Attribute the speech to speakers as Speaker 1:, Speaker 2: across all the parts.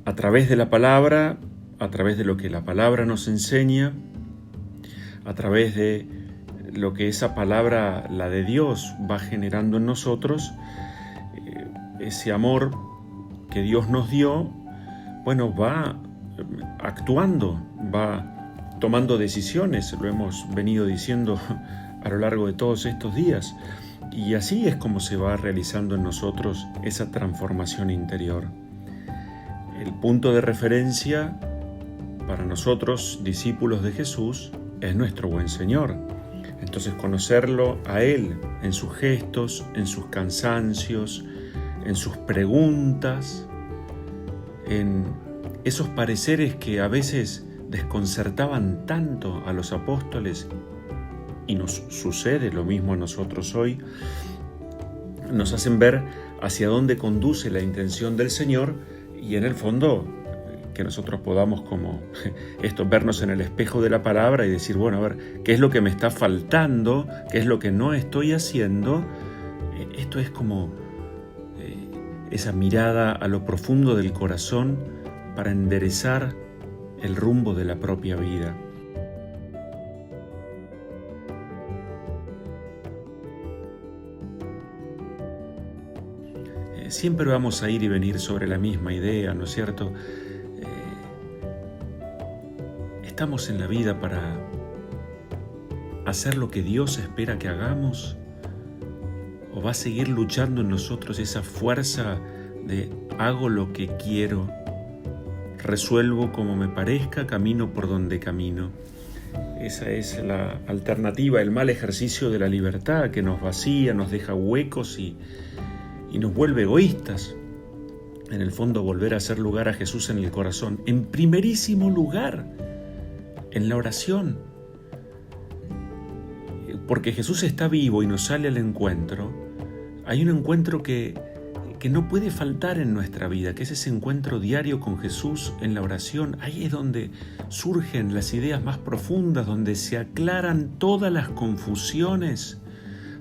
Speaker 1: a través de la palabra, a través de lo que la palabra nos enseña, a través de lo que esa palabra, la de Dios, va generando en nosotros, ese amor que Dios nos dio, bueno, va actuando, va tomando decisiones, lo hemos venido diciendo a lo largo de todos estos días, y así es como se va realizando en nosotros esa transformación interior. El punto de referencia para nosotros, discípulos de Jesús, es nuestro buen Señor. Entonces, conocerlo a Él en sus gestos, en sus cansancios, en sus preguntas, en esos pareceres que a veces desconcertaban tanto a los apóstoles, y nos sucede lo mismo a nosotros hoy, nos hacen ver hacia dónde conduce la intención del Señor, y en el fondo que nosotros podamos como vernos en el espejo de la palabra y decir, bueno, a ver, ¿qué es lo que me está faltando? ¿Qué es lo que no estoy haciendo? Esto es como esa mirada a lo profundo del corazón para enderezar el rumbo de la propia vida. Siempre vamos a ir y venir sobre la misma idea, ¿no es cierto? ¿Estamos en la vida para hacer lo que Dios espera que hagamos? ¿O va a seguir luchando en nosotros esa fuerza de hago lo que quiero, resuelvo como me parezca, camino por donde camino? Esa es la alternativa, el mal ejercicio de la libertad que nos vacía, nos deja huecos y nos vuelve egoístas. En el fondo, volver a hacer lugar a Jesús en el corazón, en primerísimo lugar, en la oración. Porque Jesús está vivo y nos sale al encuentro. Hay un encuentro que no puede faltar en nuestra vida, que es ese encuentro diario con Jesús en la oración. Ahí es donde surgen las ideas más profundas, donde se aclaran todas las confusiones,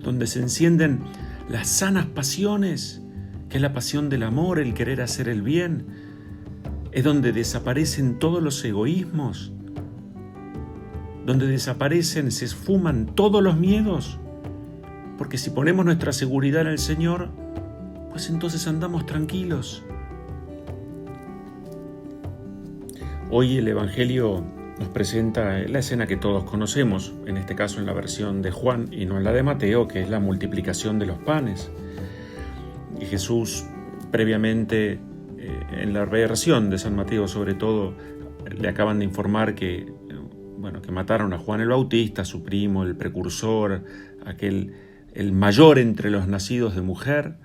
Speaker 1: donde se encienden las sanas pasiones, que es la pasión del amor, el querer hacer el bien. Es donde desaparecen todos los egoísmos, donde desaparecen, se esfuman todos los miedos, porque si ponemos nuestra seguridad en el Señor, pues entonces andamos tranquilos. Hoy el Evangelio nos presenta la escena que todos conocemos, en este caso en la versión de Juan y no en la de Mateo, que es la multiplicación de los panes. Y Jesús, previamente, en la versión de San Mateo sobre todo, le acaban de informar que mataron a Juan el Bautista, su primo, el precursor, el mayor entre los nacidos de mujer,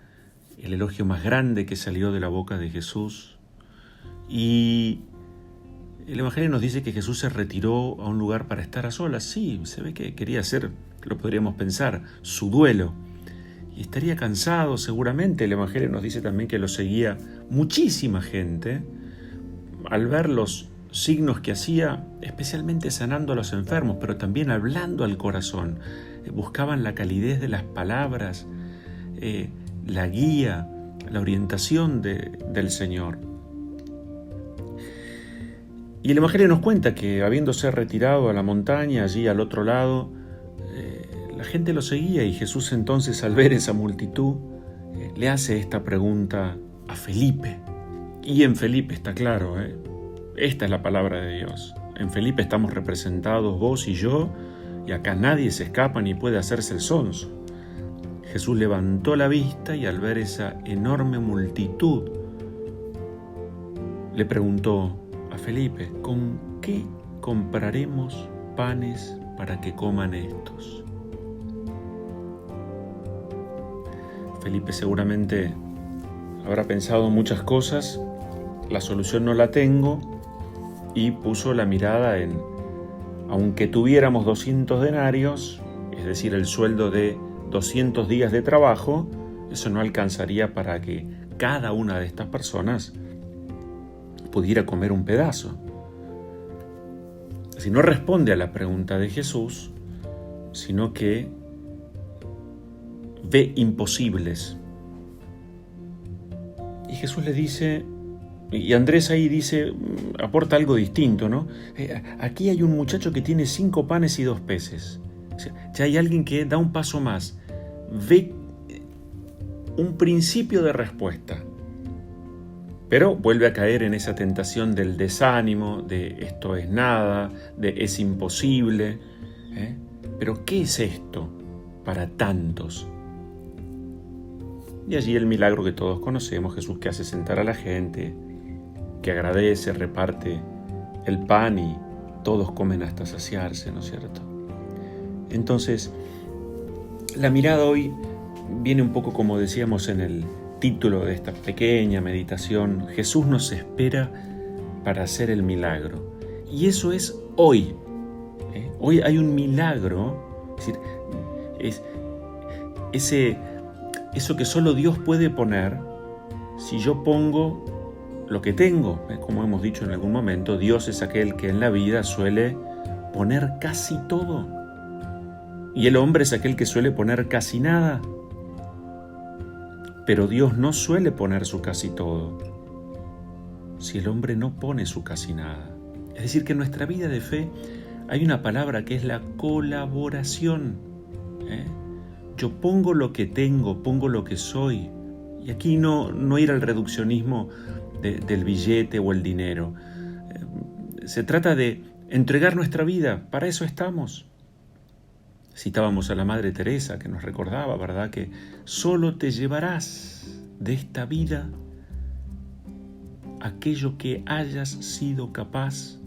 Speaker 1: el elogio más grande que salió de la boca de Jesús. Y el Evangelio nos dice que Jesús se retiró a un lugar para estar a solas. Sí, se ve que quería hacer, lo podríamos pensar, su duelo. Y estaría cansado seguramente. El Evangelio nos dice también que lo seguía muchísima gente al ver los signos que hacía, especialmente sanando a los enfermos, pero también hablando al corazón. Buscaban la calidez de las palabras, la guía, la orientación del Señor. Y el Evangelio nos cuenta que, habiéndose retirado a la montaña, allí al otro lado, la gente lo seguía, y Jesús entonces, al ver esa multitud, le hace esta pregunta a Felipe. Y en Felipe está claro, esta es la palabra de Dios. En Felipe estamos representados vos y yo, y acá nadie se escapa ni puede hacerse el sonso. Jesús levantó la vista y al ver esa enorme multitud, le preguntó a Felipe, ¿con qué compraremos panes para que coman estos? Felipe seguramente habrá pensado muchas cosas, la solución no la tengo, y puso la mirada en, aunque tuviéramos 200 denarios, es decir, el sueldo de 200 días de trabajo, eso no alcanzaría para que cada una de estas personas pudiera comer un pedazo. Así no responde a la pregunta de Jesús, sino que ve imposibles. Y Jesús le dice, Y Andrés ahí dice, aporta algo distinto, ¿no? Aquí hay un muchacho que tiene 5 panes y 2 peces. O sea, ya hay alguien que da un paso más, ve un principio de respuesta, pero vuelve a caer en esa tentación del desánimo, de esto es nada, de es imposible. Pero ¿qué es esto para tantos? Y allí el milagro que todos conocemos, Jesús que hace sentar a la gente, que agradece, reparte el pan y todos comen hasta saciarse, ¿no es cierto? Entonces, la mirada hoy viene un poco como decíamos en el título de esta pequeña meditación. Jesús nos espera para hacer el milagro. Y eso es hoy. Hoy hay un milagro, es decir, eso que solo Dios puede poner. Si yo pongo lo que tengo, como hemos dicho en algún momento, Dios es aquel que en la vida suele poner casi todo. Y el hombre es aquel que suele poner casi nada. Pero Dios no suele poner su casi todo si el hombre no pone su casi nada. Es decir, que en nuestra vida de fe hay una palabra que es la colaboración. Yo pongo lo que tengo, pongo lo que soy. Y aquí no ir al reduccionismo del billete o el dinero. Se trata de entregar nuestra vida, para eso estamos. Citábamos a la Madre Teresa que nos recordaba, ¿verdad?, que solo te llevarás de esta vida aquello que hayas sido capaz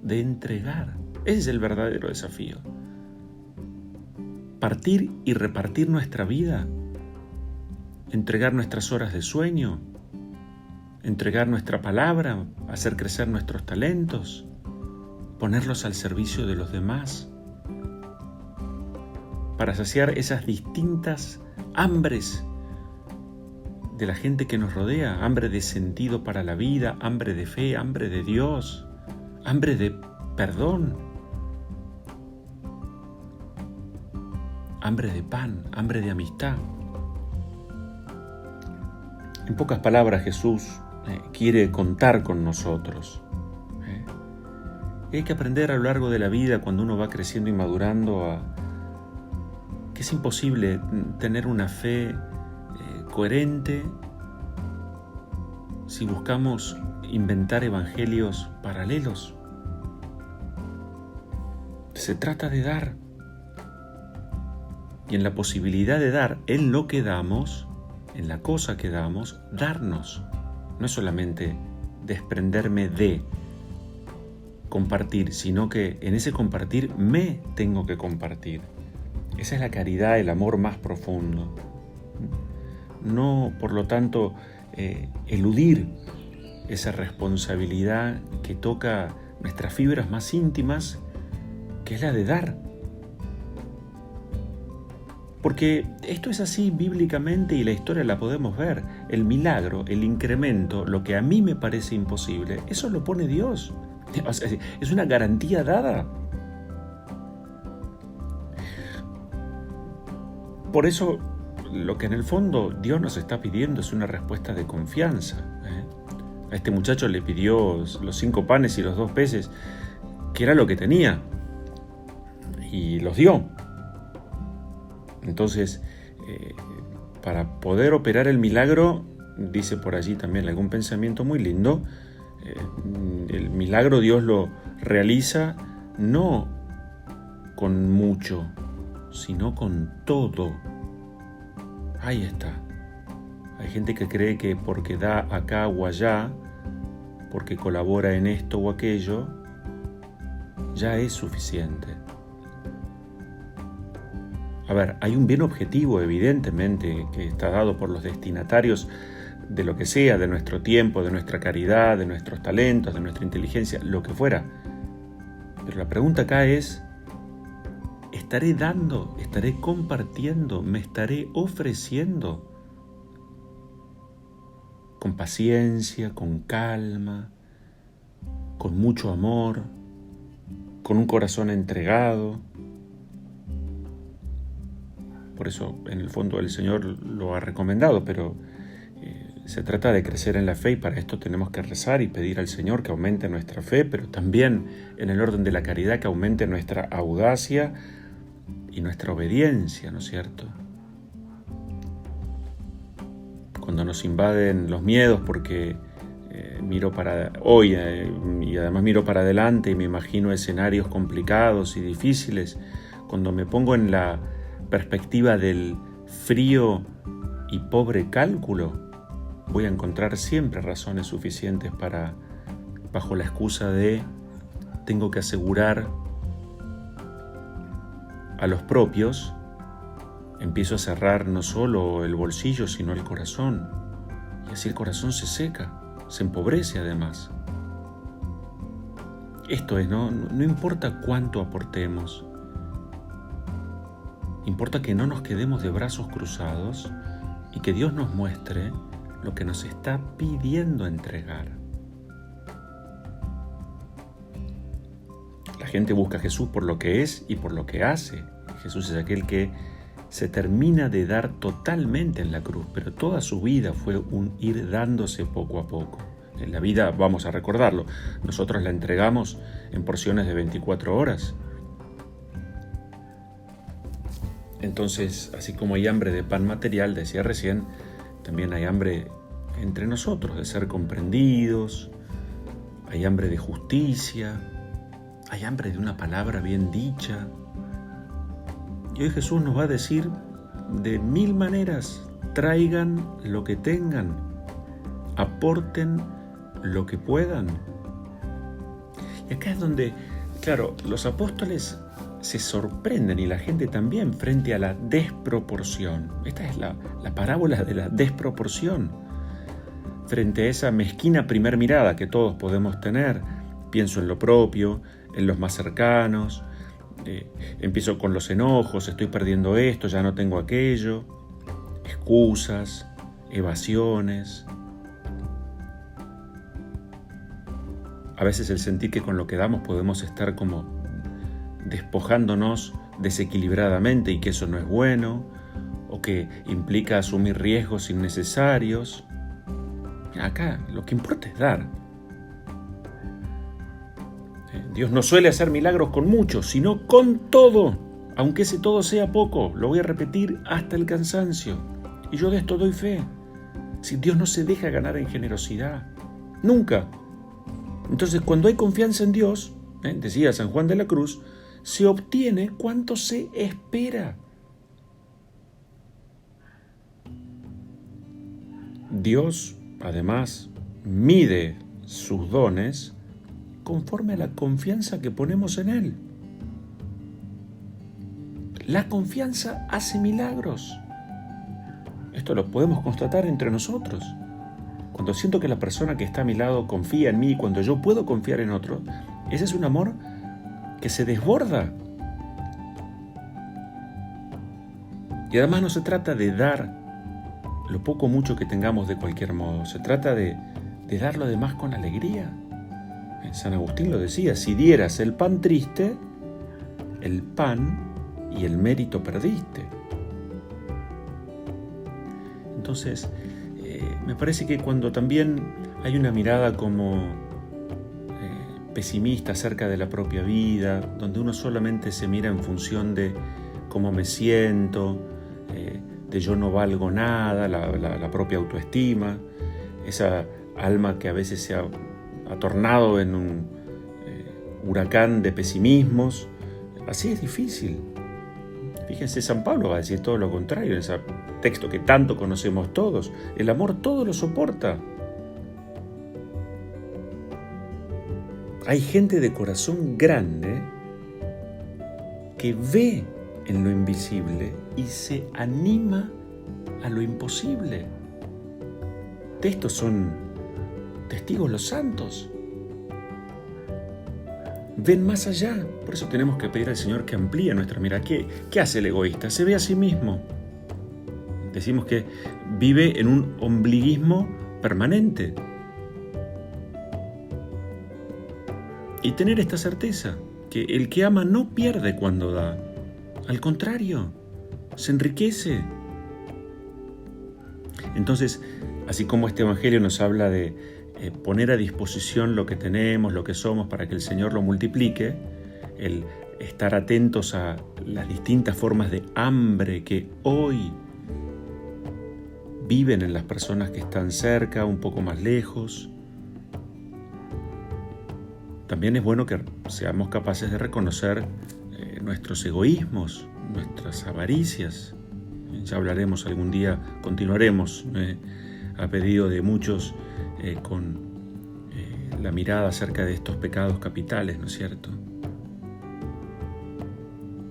Speaker 1: de entregar. Ese es el verdadero desafío. Partir y repartir nuestra vida, entregar nuestras horas de sueño, entregar nuestra palabra, hacer crecer nuestros talentos, ponerlos al servicio de los demás, para saciar esas distintas hambres de la gente que nos rodea, hambre de sentido para la vida, hambre de fe, hambre de Dios, hambre de perdón, hambre de pan, hambre de amistad. En pocas palabras, Jesús quiere contar con nosotros. Y hay que aprender a lo largo de la vida, cuando uno va creciendo y madurando, que es imposible tener una fe coherente si buscamos inventar evangelios paralelos. Se trata de dar. Y en la posibilidad de dar, en lo que damos, en la cosa que damos, darnos. No es solamente desprenderme de compartir, sino que en ese compartir me tengo que compartir. Esa es la caridad, el amor más profundo. No, por lo tanto, eludir esa responsabilidad que toca nuestras fibras más íntimas, que es la de dar. Porque esto es así bíblicamente y la historia la podemos ver. El milagro, el incremento, lo que a mí me parece imposible, eso lo pone Dios. O sea, es una garantía dada. Por eso, lo que en el fondo Dios nos está pidiendo es una respuesta de confianza. A este muchacho le pidió los 5 panes y los 2 peces, que era lo que tenía, y los dio. Entonces, para poder operar el milagro, dice por allí también algún pensamiento muy lindo, el milagro Dios lo realiza no con mucho, sino con todo. Ahí está. Hay gente que cree que porque da acá o allá, porque colabora en esto o aquello, ya es suficiente. A ver, hay un bien objetivo, evidentemente, que está dado por los destinatarios de lo que sea, de nuestro tiempo, de nuestra caridad, de nuestros talentos, de nuestra inteligencia, lo que fuera. Pero la pregunta acá es, ¿estaré dando, estaré compartiendo, me estaré ofreciendo con paciencia, con calma, con mucho amor, con un corazón entregado? Por eso, en el fondo, el Señor lo ha recomendado, pero se trata de crecer en la fe y para esto tenemos que rezar y pedir al Señor que aumente nuestra fe, pero también en el orden de la caridad que aumente nuestra audacia y nuestra obediencia, ¿no es cierto? Cuando nos invaden los miedos porque miro para hoy y además miro para adelante y me imagino escenarios complicados y difíciles, cuando me pongo en la perspectiva del frío y pobre cálculo, voy a encontrar siempre razones suficientes para, bajo la excusa de tengo que asegurar a los propios, empiezo a cerrar no solo el bolsillo, sino el corazón. Y así el corazón se seca, se empobrece además. Esto es, no importa cuánto aportemos, importa que no nos quedemos de brazos cruzados y que Dios nos muestre lo que nos está pidiendo entregar. La gente busca a Jesús por lo que es y por lo que hace. Jesús es aquel que se termina de dar totalmente en la cruz, pero toda su vida fue un ir dándose poco a poco. En la vida, vamos a recordarlo, nosotros la entregamos en porciones de 24 horas. Entonces, así como hay hambre de pan material, decía recién, también hay hambre entre nosotros de ser comprendidos, hay hambre de justicia, hay hambre de una palabra bien dicha. Y hoy Jesús nos va a decir de 1000 maneras: traigan lo que tengan, aporten lo que puedan. Y acá es donde, claro, los apóstoles se sorprenden y la gente también frente a la desproporción. Esta es la parábola de la desproporción. Frente a esa mezquina primer mirada que todos podemos tener, pienso en lo propio, en los más cercanos, empiezo con los enojos, estoy perdiendo esto, ya no tengo aquello, excusas, evasiones. A veces el sentir que con lo que damos podemos estar como despojándonos desequilibradamente y que eso no es bueno, o que implica asumir riesgos innecesarios. Acá lo que importa es dar. Dios no suele hacer milagros con mucho, sino con todo, aunque ese todo sea poco. Lo voy a repetir hasta el cansancio. Y yo de esto doy fe. Si Dios no se deja ganar en generosidad, nunca. Entonces, cuando hay confianza en Dios, decía San Juan de la Cruz, se obtiene cuanto se espera. Dios, además, mide sus dones conforme a la confianza que ponemos en Él. La confianza hace milagros. Esto lo podemos constatar entre nosotros. Cuando siento que la persona que está a mi lado confía en mí, cuando yo puedo confiar en otro, ese es un amor que se desborda. Y además no se trata de dar lo poco o mucho que tengamos de cualquier modo, se trata de dar lo demás con alegría. San Agustín lo decía: si dieras el pan triste, el pan y el mérito perdiste. Entonces, me parece que cuando también hay una mirada como pesimista acerca de la propia vida, donde uno solamente se mira en función de cómo me siento, de yo no valgo nada, la propia autoestima, esa alma que a veces se ha tornado en un huracán de pesimismos, así es difícil. Fíjense, San Pablo va a decir todo lo contrario en ese texto que tanto conocemos todos: el amor todo lo soporta. Hay gente de corazón grande que ve en lo invisible y se anima a lo imposible. De estos son testigos los santos. Ven más allá. Por eso tenemos que pedir al Señor que amplíe nuestra mirada. ¿Qué hace el egoísta? Se ve a sí mismo. Decimos que vive en un ombliguismo permanente. Y tener esta certeza, que el que ama no pierde cuando da. Al contrario, se enriquece. Entonces, Así como este Evangelio nos habla de poner a disposición lo que tenemos, lo que somos, para que el Señor lo multiplique, el estar atentos a las distintas formas de hambre que hoy viven en las personas que están cerca, un poco más lejos. También es bueno que seamos capaces de reconocer nuestros egoísmos, nuestras avaricias. Ya hablaremos algún día, continuaremos a pedido de muchos con la mirada acerca de estos pecados capitales, ¿no es cierto?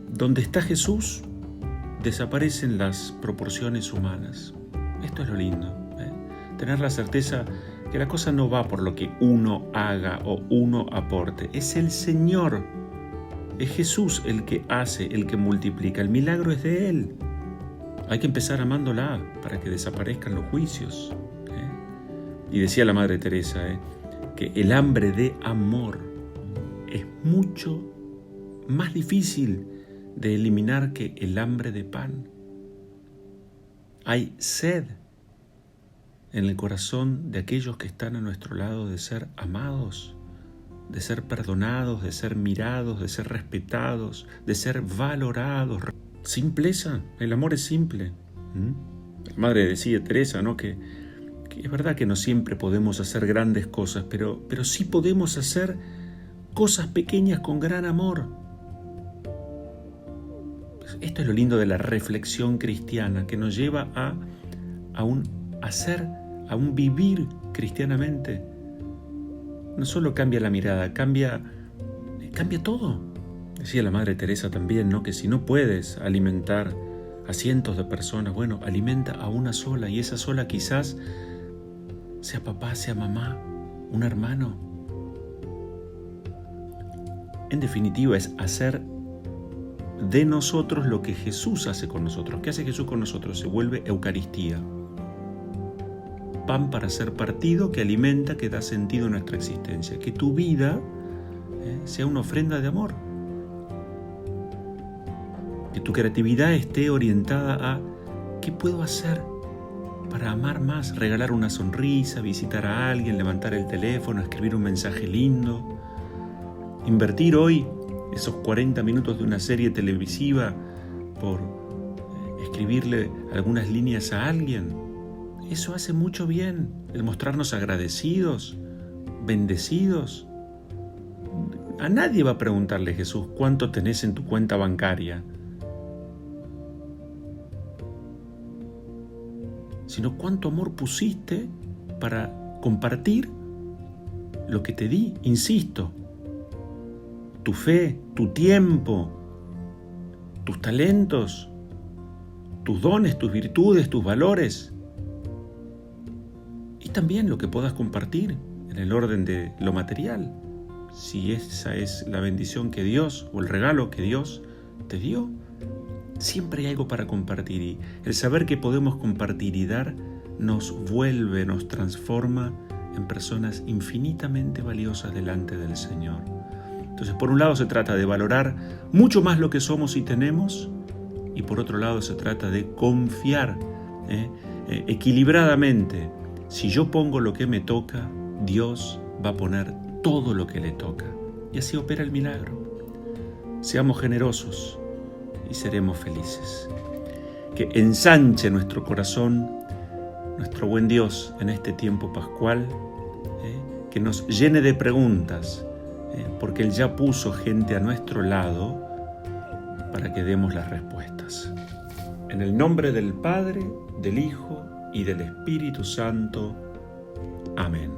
Speaker 1: Donde está Jesús, desaparecen las proporciones humanas. Esto es lo lindo, tener la certeza que la cosa no va por lo que uno haga o uno aporte. Es el Señor, es Jesús el que hace, el que multiplica. El milagro es de Él. Hay que empezar amándola para que desaparezcan los juicios. Y decía la Madre Teresa que el hambre de amor es mucho más difícil de eliminar que el hambre de pan. Hay sed en el corazón de aquellos que están a nuestro lado de ser amados, de ser perdonados, de ser mirados, de ser respetados, de ser valorados. Simpleza, el amor es simple. La Madre decía Teresa, ¿no? que es verdad que no siempre podemos hacer grandes cosas, pero sí podemos hacer cosas pequeñas con gran amor. Esto es lo lindo de la reflexión cristiana, que nos lleva a un hacer, a un vivir cristianamente. No solo cambia la mirada, cambia todo. Decía la Madre Teresa también, ¿no? Que si no puedes alimentar a cientos de personas, bueno, alimenta a una sola, y esa sola quizás sea papá, sea mamá, un hermano. En definitiva, es hacer de nosotros lo que Jesús hace con nosotros. ¿Qué hace Jesús con nosotros? Se vuelve Eucaristía. Pan para ser partido, que alimenta, que da sentido a nuestra existencia. Que tu vida sea una ofrenda de amor. Que tu creatividad esté orientada a ¿qué puedo hacer para amar más? Regalar una sonrisa, visitar a alguien, levantar el teléfono, escribir un mensaje lindo. Invertir hoy esos 40 minutos de una serie televisiva por escribirle algunas líneas a alguien. Eso hace mucho bien, el mostrarnos agradecidos, bendecidos. A nadie va a preguntarle, Jesús, ¿cuánto tenés en tu cuenta bancaria? Sino cuánto amor pusiste para compartir lo que te di, insisto. Tu fe, tu tiempo, tus talentos, tus dones, tus virtudes, tus valores. Y también lo que puedas compartir en el orden de lo material. Si esa es la bendición que Dios o el regalo que Dios te dio, siempre hay algo para compartir. Y el saber que podemos compartir y dar nos vuelve, nos transforma en personas infinitamente valiosas delante del Señor. Entonces, por un lado se trata de valorar mucho más lo que somos y tenemos, y por otro lado se trata de confiar equilibradamente. Si yo pongo lo que me toca, Dios va a poner todo lo que le toca. Y así opera el milagro. Seamos generosos y seremos felices. Que ensanche nuestro corazón, nuestro buen Dios, en este tiempo pascual, que nos llene de preguntas, porque Él ya puso gente a nuestro lado para que demos las respuestas. En el nombre del Padre, del Hijo y del Espíritu Santo. Amén.